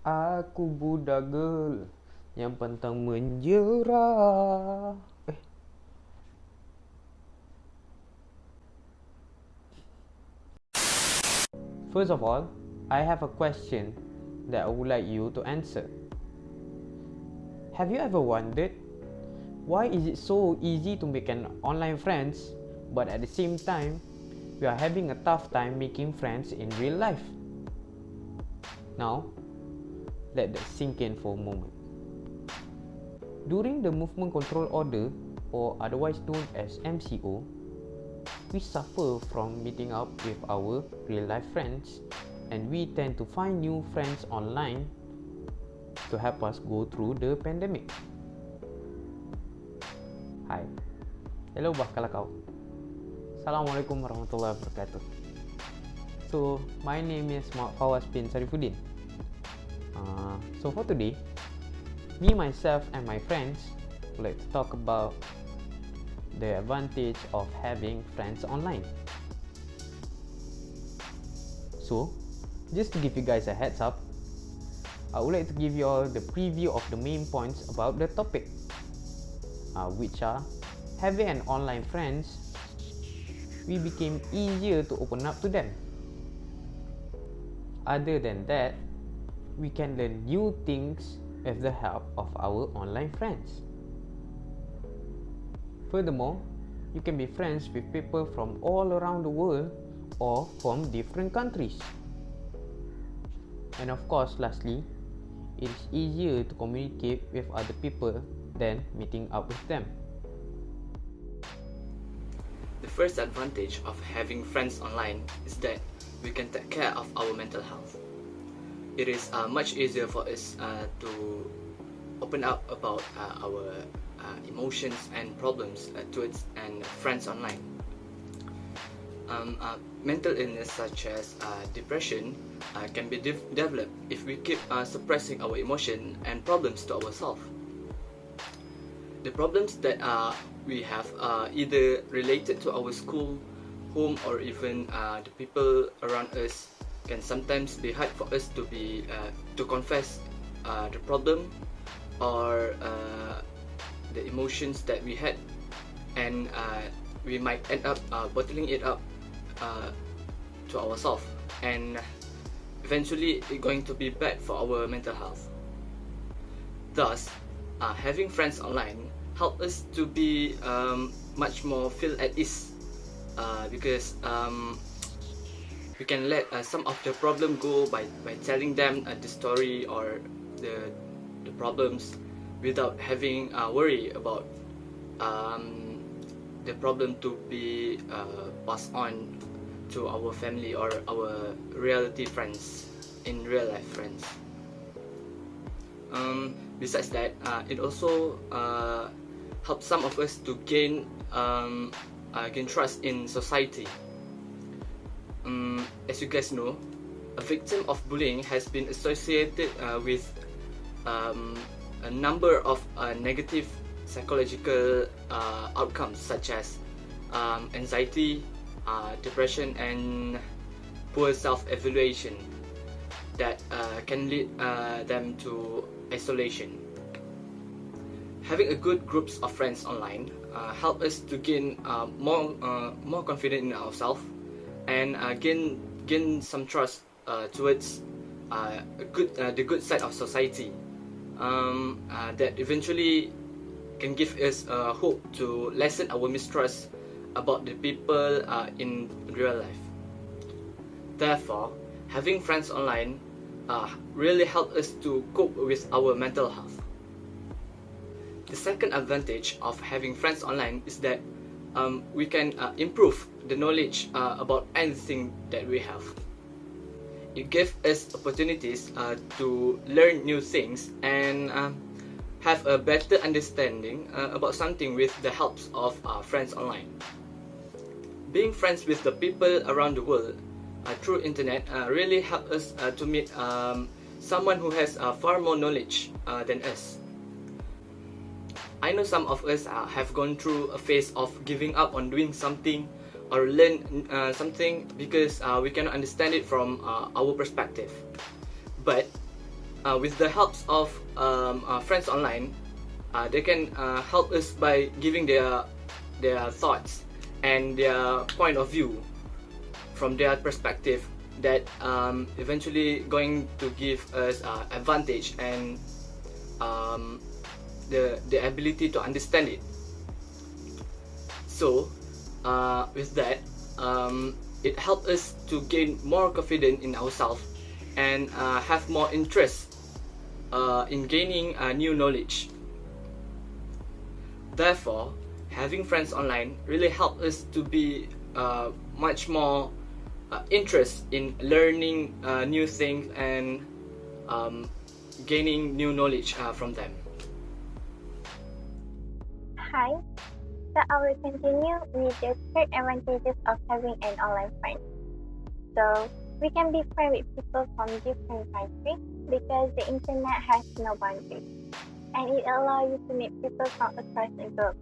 Aku budak girl yang pantang menjerah. First of all, I have a question that I would like you to answer. Have you ever wondered why is it so easy to make an online friends, but at the same time, we are having a tough time making friends in real life? Now, let that sink in for a moment. During the Movement Control Order, or otherwise known as MCO, we suffer from meeting up with our real life friends, and we tend to find new friends online to help us go through the pandemic. Hai, hello bakal kau. Assalamualaikum warahmatullahi wabarakatuh. So, my name is Fawaz bin Sarifuddin. So for today, me, myself and my friends would like to talk about the advantage of having friends online. So, just to give you guys a heads up, I would like to give you all the preview of the main points about the topic, which are having an online friends, we became easier to open up to them. Other than that, we can learn new things with the help of our online friends. Furthermore, you can be friends with people from all around the world or from different countries. And of course, lastly, it is easier to communicate with other people than meeting up with them. The first advantage of having friends online is that we can take care of our mental health. It is much easier for us to open up about our emotions and problems towards and friends online. Mental illness such as depression can be developed if we keep suppressing our emotion and problems to ourselves. The problems that we have are either related to our school, home, or even the people around us. Can sometimes be hard for us to confess the problem or the emotions that we had, and we might end up bottling it up to ourselves, and eventually it's going to be bad for our mental health. Thus, having friends online help us to be much more feel at ease because we can let some of the problem go by telling them the story or the problems without having worry about the problem to be passed on to our family or our reality friends in real life friends. Besides that, it also helps some of us to gain trust in society. As you guys know, a victim of bullying has been associated with a number of negative psychological outcomes such as anxiety, depression, and poor self-evaluation that can lead them to isolation. Having a good groups of friends online help us to gain more confidence in ourselves and gain some trust towards the good side of society that eventually can give us hope to lessen our mistrust about the people in real life. Therefore, having friends online really help us to cope with our mental health. The second advantage of having friends online is that we can improve the knowledge about anything that we have. It gives us opportunities to learn new things and have a better understanding about something with the help of friends online. Being friends with the people around the world through internet really help us to meet someone who has far more knowledge than us. I know some of us have gone through a phase of giving up on doing something or learn something because we cannot understand it from our perspective. But with the help of friends online, they can help us by giving their thoughts and their point of view from their perspective that eventually going to give us advantage and the ability to understand it. So with that, it helped us to gain more confidence in ourselves and have more interest in gaining new knowledge. Therefore, having friends online really helped us to be much more interest in learning new things and gaining new knowledge from them. Hi, so I will continue with the third advantages of having an online friend. So we can be friends with people from different countries because the internet has no boundaries, and it allows you to meet people from across the globe.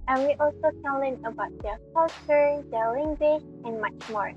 And we also can learn about their culture, their language, and much more.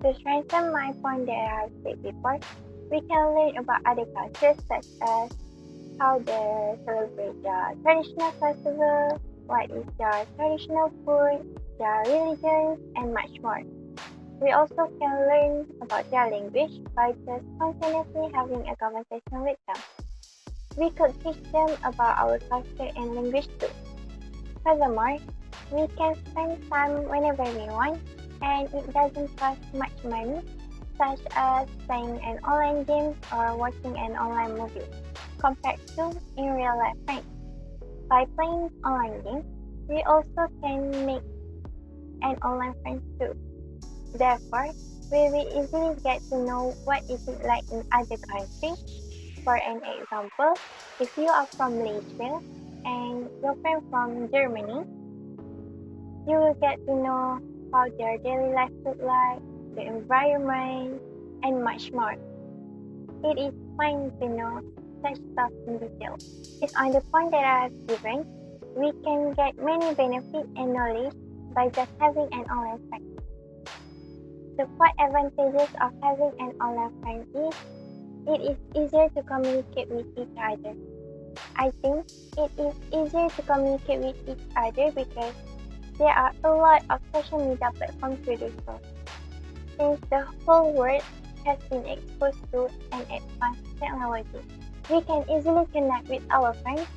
To strengthen my point that I have said before, we can learn about other cultures such as how they celebrate their traditional festival, what is their traditional food, their religions, and much more. We also can learn about their language by just continuously having a conversation with them. We could teach them about our culture and language too. Furthermore, we can spend time whenever we want, and it doesn't cost much money, such as playing an online game or watching an online movie, compared to in real life friends. By playing online games, we also can make an online friend too. Therefore, we will easily get to know what it is like in other countries. For an example, if you are from Malaysia and your friend from Germany, you will get to know how their daily life look like, the environment, and much more. It is fine to know such stuff in detail. Based on the point that I have given, we can get many benefits and knowledge by just having an online friend. The four advantages of having an online friend is it is easier to communicate with each other. I think it is easier to communicate with each other because there are a lot of social media platforms to do so. Since the whole world has been exposed to an advanced technology, we can easily connect with our friends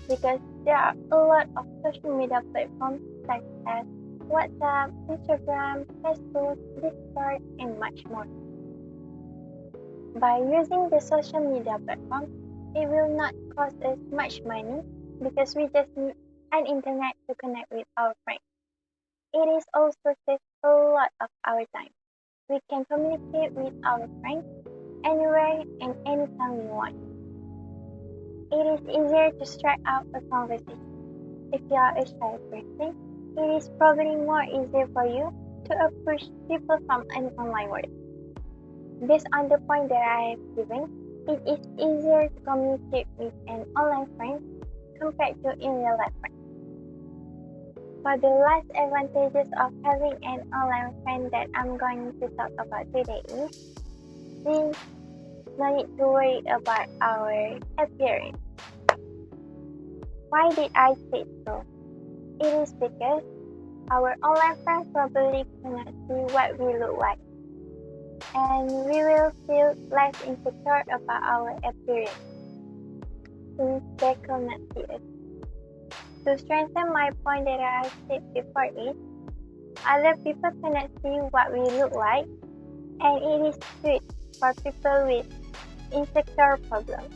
because there are a lot of social media platforms such as WhatsApp, Instagram, Facebook, Discord, and much more. By using the social media platform, it will not cost us much money because we just need an internet to connect with our friends. It is also saves a lot of our time. We can communicate with our friends anywhere and anytime we want. It is easier to strike out a conversation. If you are a shy person, it is probably more easier for you to approach people from an online world. Based on the point that I have given, it is easier to communicate with an online friend compared to in real life friend. For the last advantages of having an online friend that I'm going to talk about today is we no need to worry about our appearance. Why did I say so? It is because our online friends probably cannot see what we look like, and we will feel less insecure about our appearance since they cannot see us. To strengthen my point that I have said before is, other people cannot see what we look like, and it is good for people with insecure problems.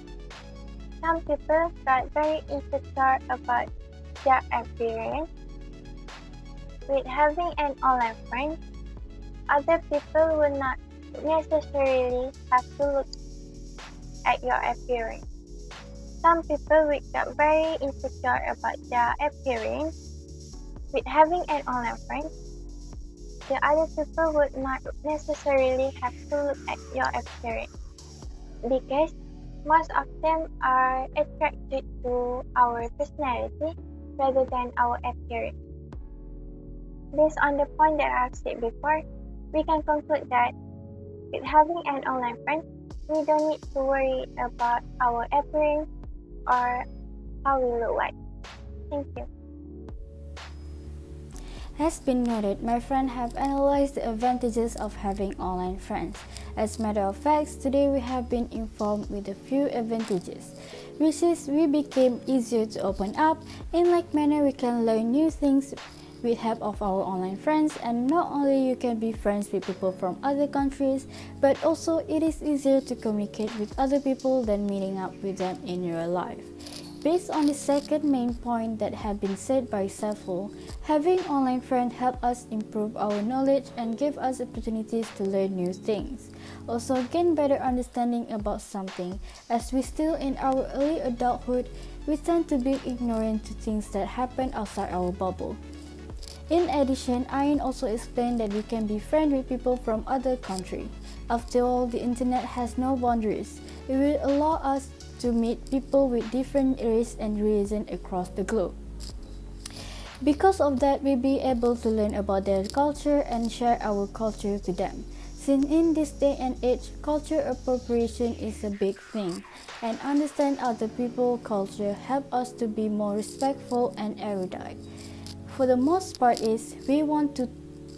Some people got very insecure about their appearance. With having an online friend, other people will not necessarily have to look at your appearance. Some people will get very insecure about their appearance. With having an online friend, the other people would not necessarily have to look at your appearance because most of them are attracted to our personality rather than our appearance. Based on the point that I've said before, we can conclude that with having an online friend, We don't need to worry about our appearance or how we look like. Thank you. Has been noted, my friend have analyzed the advantages of having online friends. As a matter of fact, today we have been informed with a few advantages, which is we became easier to open up. In like manner, we can learn new things with help of our online friends, and not only you can be friends with people from other countries, but also it is easier to communicate with other people than meeting up with them in real life. Based on the second main point that have been said by Saiful, having online friends help us improve our knowledge and give us opportunities to learn new things. Also gain better understanding about something, as we still in our early adulthood, we tend to be ignorant to things that happen outside our bubble. In addition, Ayin also explained that we can be friends with people from other countries. After all, the internet has no boundaries. It will allow us to meet people with different race and religion across the globe. Because of that, we'll be able to learn about their culture and share our culture to them. Since in this day and age, culture appropriation is a big thing, and understand other people's culture help us to be more respectful and erudite. For the most part is, we want to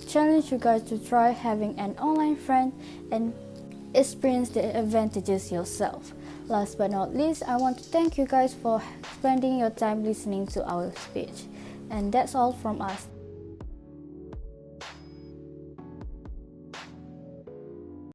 challenge you guys to try having an online friend and experience the advantages yourself. Last but not least, I want to thank you guys for spending your time listening to our speech. And that's all from us.